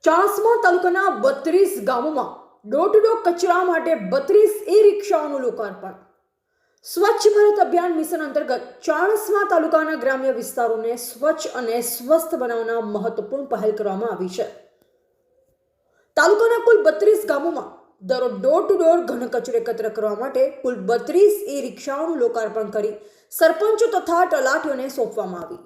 ચાણસ્મા તાલુકાના 32 ગામોમાં door to door કચરા માટે 32 ઈ-રિક્ષાઓનું લોકાર્પણ. સ્વચ્છ ભારત અભિયાન મિશન અંતર્ગત ચાણસ્મા તાલુકાના ગ્રામ્ય વિસ્તારોને સ્વચ્છ અને સ્વસ્થ બનાવવાના મહત્વપૂર્ણ પહેલ કરવામાં આવી છે. તાલુકાના કુલ 32 ગામોમાં દરરોજ ડોર ટુ ડોર ઘન કચરો એકત્ર કરવા માટે કુલ 32 ઈ-રિક્ષાઓનું લોકાર્પણ કરી સરપંચો તથા તલાટીઓને સોંપવામાં આવી.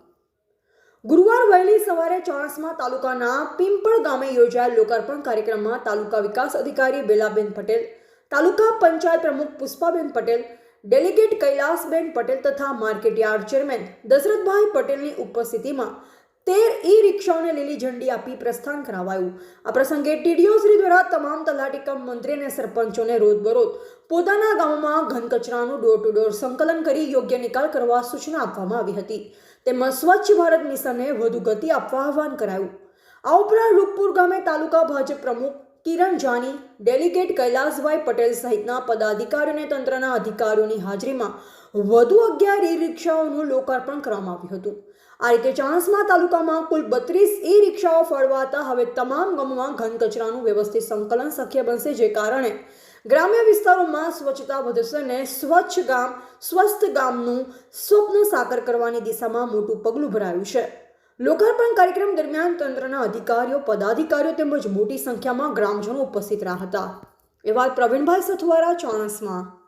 ગુરુવાર વહેલી સવારે ચાણસ્મા તાલુકાના પિંપળ ગામે યોજાયેલ લોકાર્પણ કાર્યક્રમમાં તાલુકા વિકાસ અધિકારી બેલાબેન પટેલ, તાલુકા પંચાયત પ્રમુખ પુષ્પાબેન પટેલ, ડેલિગેટ કૈલાસબેન પટેલ તથા માર્કેટયાર્ડ ચેરમેન દશરથભાઈ પટેલની ઉપસ્થિતિમાં 13 ઈ-રિક્ષાઓને લીલી ઝંડી આપી પ્રસ્થાન કરાવાયું. આ પ્રસંગે ટીડીઓ શ્રી દ્વારા તમામ તલાટી કમ મંત્રી અને સરપંચોને રોજબરોજ પોતાના ગામોમાં ઘન કચરાનું ડોર ટુ ડોર સંકલન કરી યોગ્ય નિકાલ કરવા સૂચના આપવામાં આવી હતી. તેમજ સ્વચ્છ ભારત મિશનને વધુ ગતિ આપવા આહવાન કરાયું. આ ઉપરાંત રૂપપુર ગામે તાલુકા ભાજપ પ્રમુખ કિરણ જાની, ડેલિગેટ કૈલાસભાઈ પટેલ સહિતના પદાધિકારીઓ અને તંત્રના અધિકારીઓની હાજરીમાં વધુ 11 ઈ-રિક્ષાઓનું લોકાર્પણ કરવામાં આવ્યું હતું. આ રીતે ચાણસ્મા તાલુકામાં કુલ 32 ઈ-રિક્ષાઓ ફળવાતા હવે તમામ ગામોમાં ઘન કચરાનું વ્યવસ્થિત સંકલન શક્ય બનશે, જે કારણે ગ્રામ્ય વિસ્તારોમાં સ્વચ્છતા વધશે અને સ્વચ્છ ગામ સ્વસ્થ ગામનું સ્વપ્ન સાકાર કરવાની દિશામાં મોટું પગલું ભરાયું છે. લોકાર્પણ કાર્યક્રમ દરમિયાન તંત્રના અધિકારીઓ, પદાધિકારીઓ તેમજ મોટી સંખ્યામાં ગ્રામજનો ઉપસ્થિત રહ્યા હતા. એ વાત પ્રવીણભાઈ સથવારા, ચાણસ્મા.